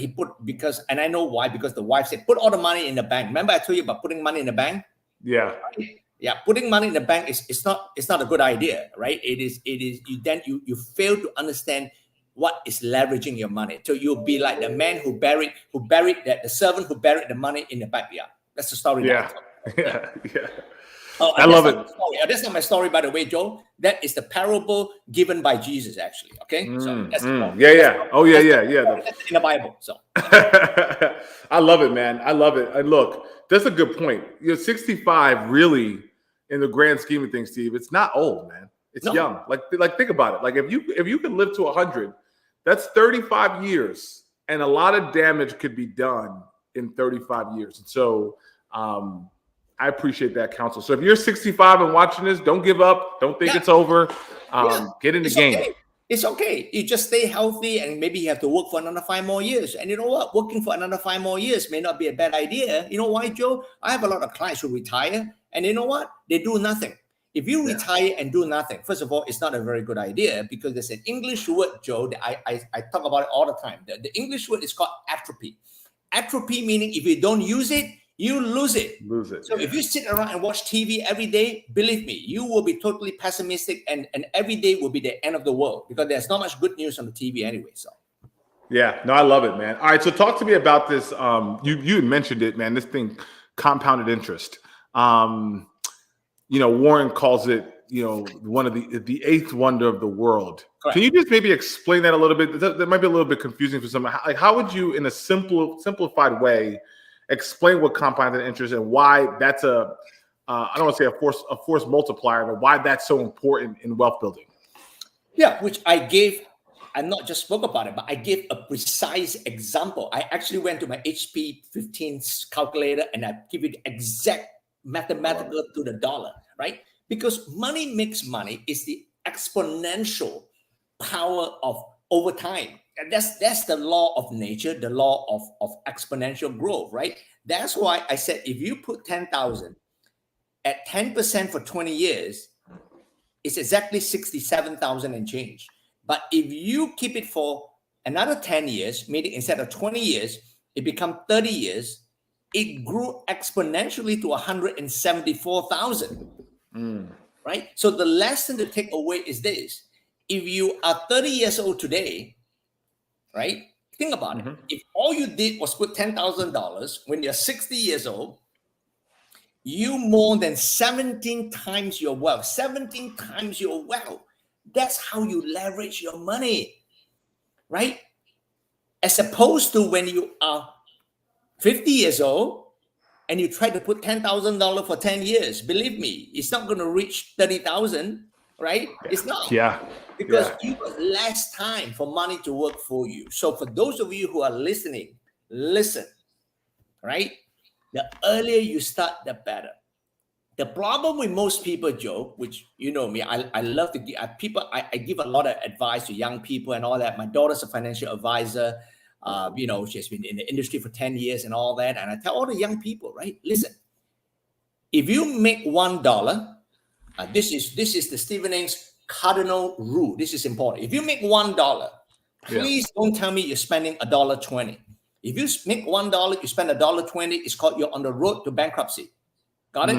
and I know why, because the wife said, put all the money in the bank. Remember I told you about putting money in the bank? Yeah. Yeah. Putting money in the bank is not a good idea, right? It is you fail to understand what is leveraging your money. So you'll be like the man who buried the servant who buried the money in the backyard. That's the story. Yeah. Oh, I love it. That's not my story, by the way, Joe. That is the parable given by Jesus, actually. Okay. So that's yeah. Oh, yeah. That's in the Bible. So I love it, man. I love it. And look, that's a good point. 65 really, in the grand scheme of things, Steve, it's not old, man. It's young. Like think about it. Like if you can live to 100, that's 35 years, and a lot of damage could be done in 35 years. And so I appreciate that counsel. So if you're 65 and watching this, don't give up. Don't think it's over. Get in the game. Okay. It's okay. You just stay healthy, and maybe you have to work for another 5 more years. And you know what? Working for another 5 more years may not be a bad idea. You know why, Joe? I have a lot of clients who retire, and you know what? They do nothing. If you retire and do nothing, first of all, it's not a very good idea, because there's an English word, Joe, that I talk about it all the time. The English word is called atrophy. Atrophy meaning if you don't use it, you lose it. So if you sit around and watch TV every day, believe me, you will be totally pessimistic, and every day will be the end of the world, because there's not much good news on the TV anyway. So yeah, no, I love it, man. All right, so talk to me about this. You had mentioned it, man. This thing, compounded interest. Warren calls it, one of the eighth wonder of the world. Correct. Can you just maybe explain that a little bit? That might be a little bit confusing for some. Like, how would you, in a simplified way, explain what compounded interest and why that's I don't want to say a force multiplier, but why that's so important in wealth building? Yeah, which I not just spoke about it, but I gave a precise example. I actually went to my HP 15 calculator, and I give you the exact mathematical to the dollar, right? Because money makes money is the exponential power of over time. And that's the law of nature, the law of exponential growth, right? That's why I said, if you put 10,000 at 10% for 20 years, it's exactly 67,000 and change. But if you keep it for another 10 years, meaning instead of 20 years, it becomes 30 years, it grew exponentially to 174,000, right? So the lesson to take away is this. If you are 30 years old today, right? Think about it. If all you did was put $10,000 when you're 60 years old, you more than 17 times your wealth. 17 times your wealth. That's how you leverage your money, right? As opposed to when you are 50 years old and you try to put $10,000 for 10 years. Believe me, it's not going to reach 30,000, right? It's not. Yeah. Because you got less time for money to work for you. So for those of you who are listening, listen, right? The earlier you start, the better. The problem with most people, Joe, which you know me, I love to give people. I give a lot of advice to young people and all that. My daughter's a financial advisor. She's been in the industry for 10 years and all that. And I tell all the young people, right? Listen, if you make $1, this is the Stephen Ing's cardinal rule. This is important. If you make $1, please don't tell me you're spending $1.20. If you make $1, you spend $1.20. It's called you're on the road to bankruptcy. Got it?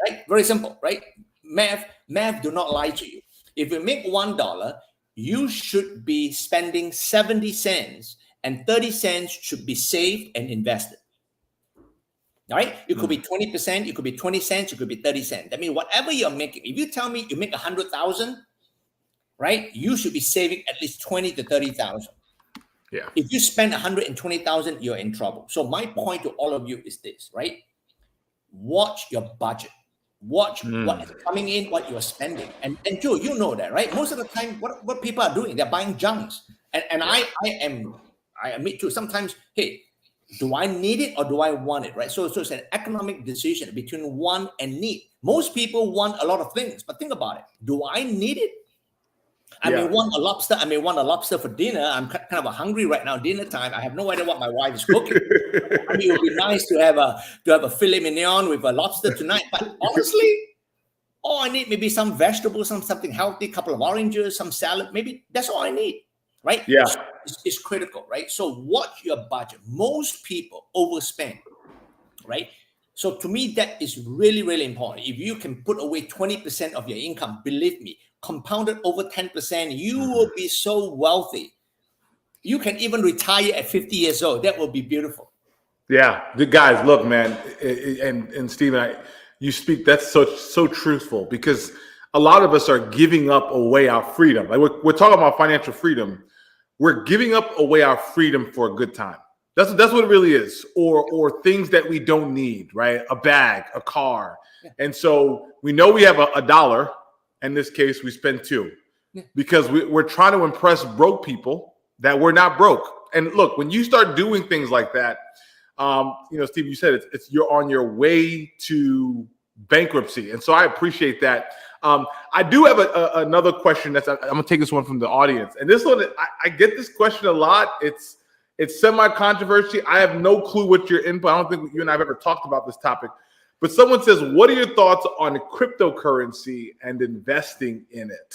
Right? Very simple, right? Math do not lie to you. If you make $1, you should be spending 70 cents, and 30 cents should be saved and invested. All right? It could be 20%, it could be 20 cents, it could be 30 cents. I mean, whatever you're making, if you tell me you make 100,000, right? You should be saving at least 20 to 30,000. Yeah. If you spend 120,000, you're in trouble. So my point to all of you is this, right? Watch your budget. Watch what is coming in, what you're spending. And Joe, you know that, right? Most of the time, what people are doing, they're buying junks. And I admit too, sometimes, hey, do I need it or do I want it, right? So it's an economic decision between want and need. Most people want a lot of things, but think about it. Do I need it? I may want a lobster. I may want a lobster for dinner. I'm kind of hungry right now, dinner time. I have no idea what my wife is cooking. I mean, it would be nice to have a filet mignon with a lobster tonight. But honestly, all I need maybe some vegetables, something healthy, a couple of oranges, some salad. Maybe that's all I need, right? Yeah. It's critical, right? So watch your budget. Most people overspend, right? So to me, that is really, really important. If you can put away 20% of your income, believe me, compounded over 10%, you will be so wealthy. You can even retire at 50 years old. That will be beautiful. Yeah, the guys, look, man, and Stephen, you speak. That's so truthful, because a lot of us are giving up away our freedom. Like we're talking about financial freedom. We're giving up away our freedom for a good time. That's what it really is, or things that we don't need, right? A bag, a car, and so we know we have a dollar. In this case, we spend $2 because we're trying to impress broke people that we're not broke. And look, when you start doing things like that, Steve, you said it's you're on your way to bankruptcy. And so I appreciate that. I do have another question. I'm gonna take this one from the audience, and this one I get this question a lot. It's semi-controversy. I have no clue what your input. I don't think you and I have ever talked about this topic. But someone says, "What are your thoughts on cryptocurrency and investing in it?"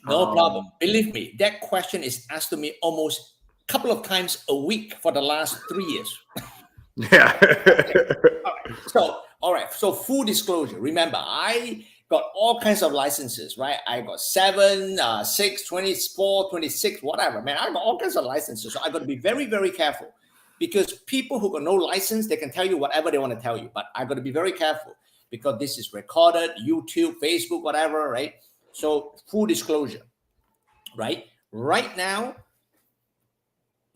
No problem. Believe me, that question is asked to me almost a couple of times a week for the last 3 years. Yeah. All right. So full disclosure. Remember, I got all kinds of licenses, right? I got 7, 6, 24, 26, whatever. Man, I got all kinds of licenses. So I got to be very, very careful, because people who got no license, they can tell you whatever they want to tell you. But I got to be very careful, because this is recorded, YouTube, Facebook, whatever, right? So full disclosure, right? Right now,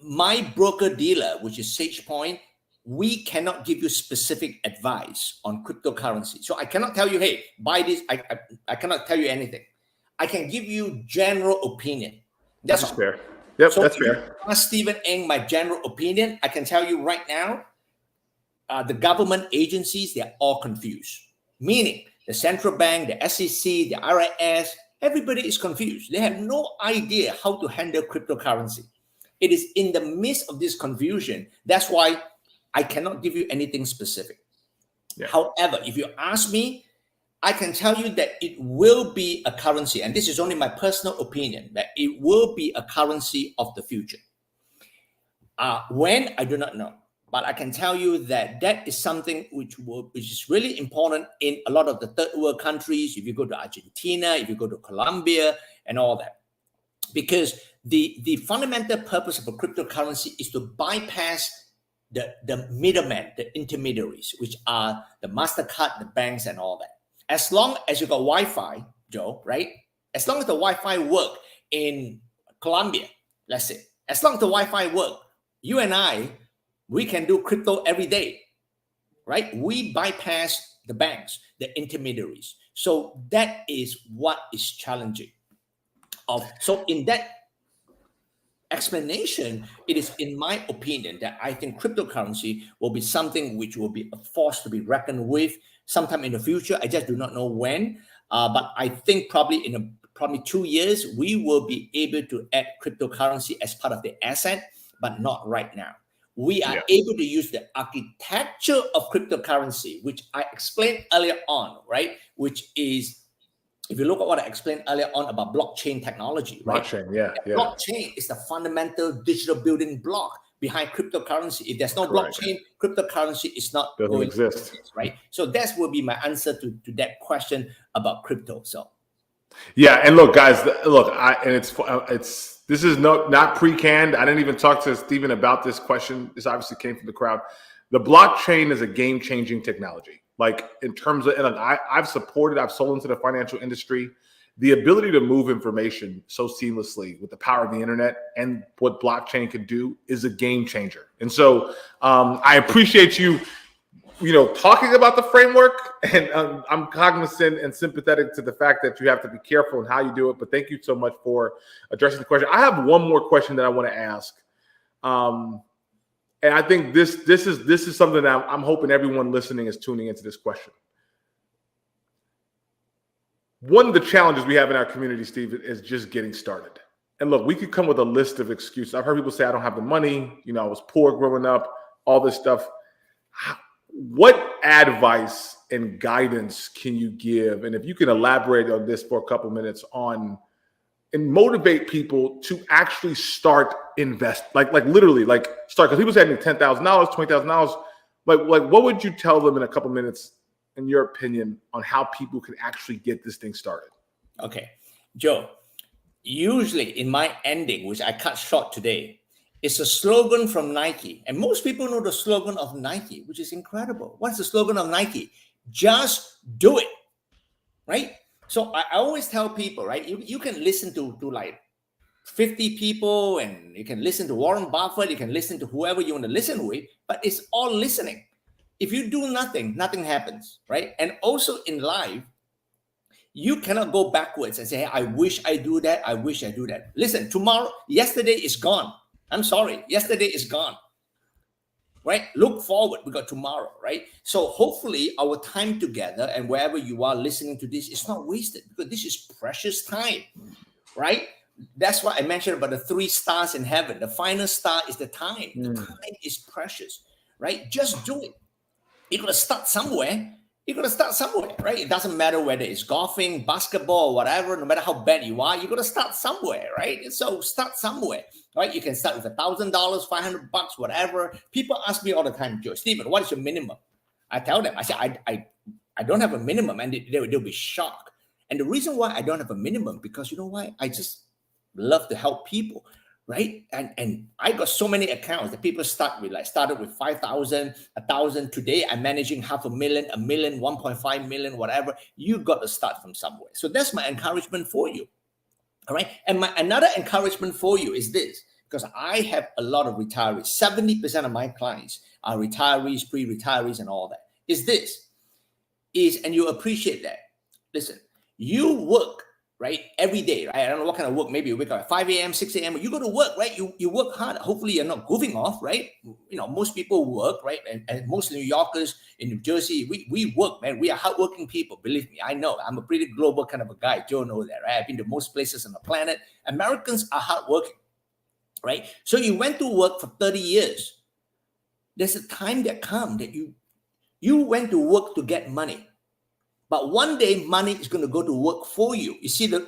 my broker dealer, which is SagePoint, we cannot give you specific advice on cryptocurrency. So I cannot tell you, hey, buy this. I cannot tell you anything. I can give you general opinion. That's fair. Yep, so that's fair. Ask Stephen Ng my general opinion. I can tell you right now, the government agencies, they're all confused. Meaning the central bank, the SEC, the IRS, everybody is confused. They have no idea how to handle cryptocurrency. It is in the midst of this confusion. That's why I cannot give you anything specific. Yeah. However, if you ask me, I can tell you that it will be a currency, and this is only my personal opinion, that it will be a currency of the future. When, I do not know. But I can tell you that that is something which is really important in a lot of the third world countries. If you go to Argentina, if you go to Colombia, and all that, because the fundamental purpose of a cryptocurrency is to bypass the middlemen, the intermediaries, which are the MasterCard, the banks, and all that. As long as you got Wi-Fi, Joe, right? As long as the Wi-Fi work in Colombia, let's say, as long as the Wi-Fi work, you and I, we can do crypto every day, right? We bypass the banks, the intermediaries. So that is what is challenging. So in that explanation, it is in my opinion that I think cryptocurrency will be something which will be a force to be reckoned with sometime in the future. I just do not know when, but I think probably in probably 2 years, we will be able to add cryptocurrency as part of the asset, but not right now. We are able to use the architecture of cryptocurrency, which I explained earlier on, right? Which is, if you look at what I explained earlier on about blockchain technology, right? Blockchain is the fundamental digital building block behind cryptocurrency. If there's no blockchain, cryptocurrency is not going to exist, right? So that will be my answer to that question about crypto. So, yeah, and look, guys, this is not pre-canned. I didn't even talk to Stephen about this question. This obviously came from the crowd. The blockchain is a game-changing technology. Like in terms of, and I've sold into the financial industry. The ability to move information so seamlessly with the power of the internet and what blockchain can do is a game changer. And so I appreciate you talking about the framework, and I'm cognizant and sympathetic to the fact that you have to be careful in how you do it. But thank you so much for addressing the question. I have one more question that I want to ask. And I think this is something that I'm hoping everyone listening is tuning into this question. One of the challenges we have in our community, Steve, is just getting started. And look, we could come with a list of excuses. I've heard people say, I don't have the money. I was poor growing up, all this stuff. What advice and guidance can you give? And if you can elaborate on this for a couple minutes and motivate people to actually start invest, like literally start, because people say $10,000, $20,000. Like what would you tell them in a couple minutes, in your opinion, on how people can actually get this thing started? Okay, Joe, usually in my ending, which I cut short today, it's a slogan from Nike. And most people know the slogan of Nike, which is incredible. What's the slogan of Nike? Just do it, right? So I always tell people, right, you can listen to like 50 people, and you can listen to Warren Buffett, you can listen to whoever you want to listen with, but it's all listening. If you do nothing, nothing happens, right? And also in life, you cannot go backwards and say, hey, I wish I do that, I wish I do that. Listen, yesterday is gone. I'm sorry, yesterday is gone. right? Look forward. We got tomorrow, right? So hopefully our time together and wherever you are listening to this, it's not wasted because this is precious time, right? That's why I mentioned about the 3 stars in heaven. The final star is the time. The time is precious, right? Just do it. You got to start somewhere. Right? It doesn't matter whether it's golfing, basketball, whatever. No matter how bad you are, you got to start somewhere, right? So start somewhere, right? You can start with $1,000, $500, whatever. People ask me all the time, Joe, Stephen, what is your minimum? I tell them, I say, I don't have a minimum, and they'll be shocked. And the reason why I don't have a minimum, because you know why? I just love to help people. Right. And I got so many accounts that people started with 5,000, 1,000. Today, I'm managing $500,000, $1 million, 1.5 million, whatever. You got to start from somewhere. So that's my encouragement for you. All right. And another encouragement for you is this, because I have a lot of retirees. 70% of my clients are retirees, pre-retirees, and all that. And you appreciate that. Listen, you work. Right? Every day, right? I don't know what kind of work. Maybe you wake up at 5 a.m., 6 a.m. You go to work, right? You work hard. Hopefully you're not goofing off, right? You know, most people work, right? And most New Yorkers in New Jersey, we work, man. We are hardworking people. Believe me, I know. I'm a pretty global kind of a guy. Joe knows that, right? I've been to most places on the planet. Americans are hardworking, right? So you went to work for 30 years. There's a time that comes that you went to work to get money. But one day, money is going to go to work for you. You see the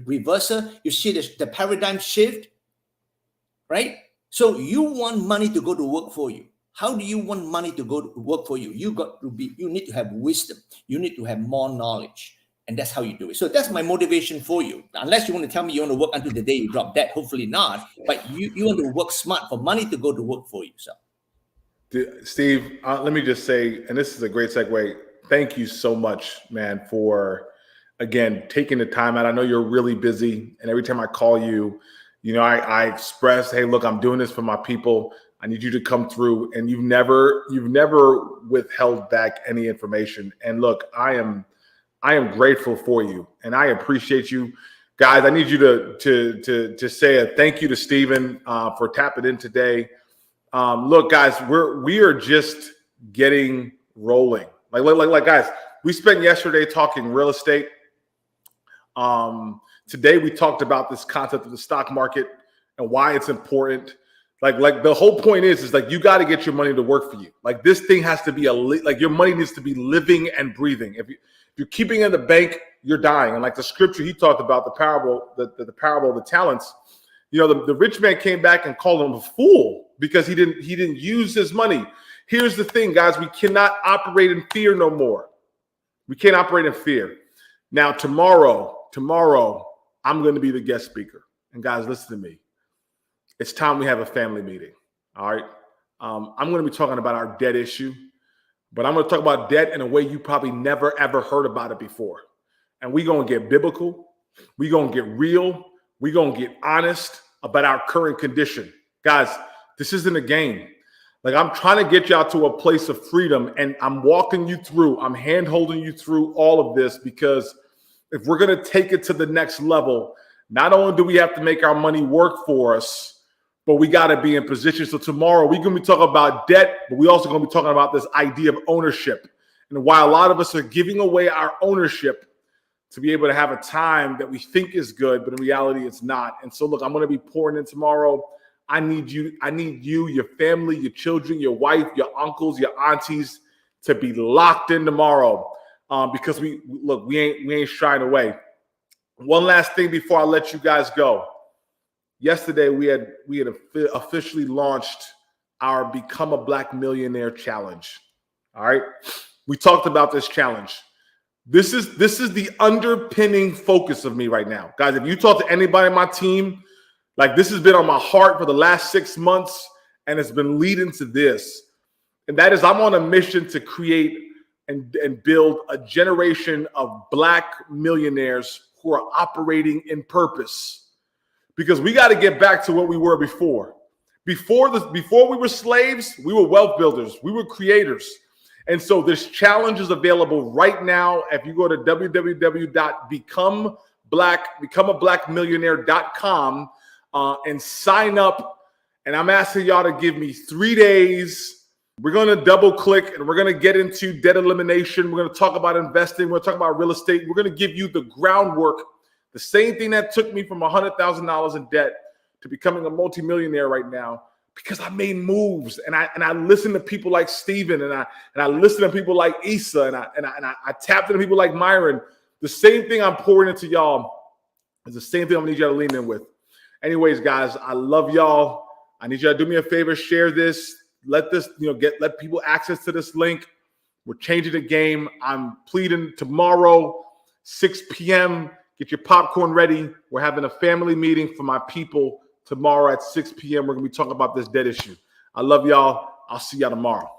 reversal? You see the paradigm shift, right? So you want money to go to work for you. How do you want money to go to work for you? You need to have wisdom. You need to have more knowledge. And that's how you do it. So that's my motivation for you. Unless you want to tell me you want to work until the day you drop dead, hopefully not. But you want to work smart for money to go to work for you. So, Steve, let me just say, and this is a great segue. Thank you so much, man, for, again, taking the time out. I know you're really busy, and every time I call you, you know, I express, hey, look, I'm doing this for my people. I need you to come through, and you've never withheld back any information. And look, I am grateful for you, and I appreciate you, guys. I need you to say a thank you to Stephen for tapping in today. Look, guys, we are just getting rolling. Like, guys, we spent yesterday talking real estate. Today we talked about this concept of the stock market and why it's important. Like the whole point is like you got to get your money to work for you. Like this thing has to be like your money needs to be living and breathing. If you're keeping it in the bank, you're dying. And like the scripture he talked about, the parable of the talents. You know, the rich man came back and called him a fool because he didn't use his money. Here's the thing, guys. We cannot operate in fear no more. We can't operate in fear. Now, tomorrow, I'm going to be the guest speaker. And guys, listen to me. It's time we have a family meeting. All right. I'm going to be talking about our debt issue, but I'm going to talk about debt in a way you probably never, ever heard about it before. And we're going to get biblical. We're going to get real. We're going to get honest about our current condition. Guys, this isn't a game. Like I'm trying to get y'all to a place of freedom, and I'm walking you through, I'm hand-holding you through all of this, because if we're going to take it to the next level, not only do we have to make our money work for us, but we got to be in position. So tomorrow we're going to be talking about debt, but we also going to be talking about this idea of ownership and why a lot of us are giving away our ownership to be able to have a time that we think is good, but in reality it's not. And so look, I'm going to be pouring in tomorrow. I need you, your family, your children, your wife, your uncles, your aunties to be locked in tomorrow because we ain't shying away. One last thing before I let you guys go. Yesterday, we had officially launched our Become a Black Millionaire Challenge. All right. We talked about this challenge. This is the underpinning focus of me right now. Guys, if you talk to anybody on my team, like this has been on my heart for the last 6 months, and it's been leading to this. And that is I'm on a mission to create and build a generation of Black millionaires who are operating in purpose. Because we got to get back to what we were before. Before we were slaves, we were wealth builders. We were creators. And so this challenge is available right now. If you go to www.becomeablackmillionaire.com and sign up And I'm asking y'all to give me 3 days. We're going to double click and we're going to get into debt elimination. We're going to talk about investing. We're going to talk about real estate. We're going to give you the groundwork, the same thing that took me from $100,000 in debt to becoming a multimillionaire right now, because I made moves and I listen to people like Steven and I listen to people like Issa and I tapped into people like Myron. The same thing I'm pouring into y'all is the same thing I'm gonna need y'all to lean in with. Anyways, guys, I love y'all. I need y'all to do me a favor, share this, let this, let people access to this link. We're changing the game. I'm pleading tomorrow, 6 p.m. Get your popcorn ready. We're having a family meeting for my people tomorrow at 6 p.m. We're going to be talking about this debt issue. I love y'all. I'll see y'all tomorrow.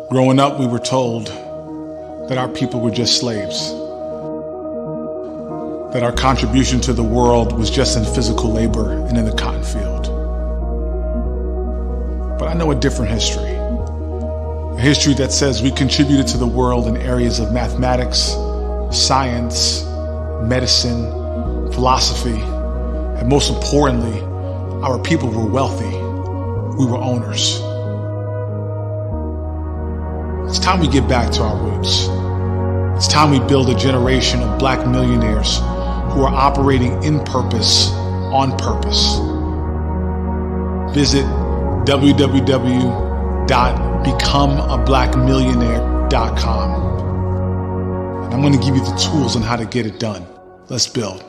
Growing up, we were told that our people were just slaves, that our contribution to the world was just in physical labor and in the cotton field. But I know a different history. A history that says we contributed to the world in areas of mathematics, science, medicine, philosophy, and most importantly, our people were wealthy. We were owners. It's time we get back to our roots. It's time we build a generation of Black millionaires who are operating in purpose, on purpose. Visit www.becomeablackmillionaire.com. And I'm going to give you the tools on how to get it done. Let's build.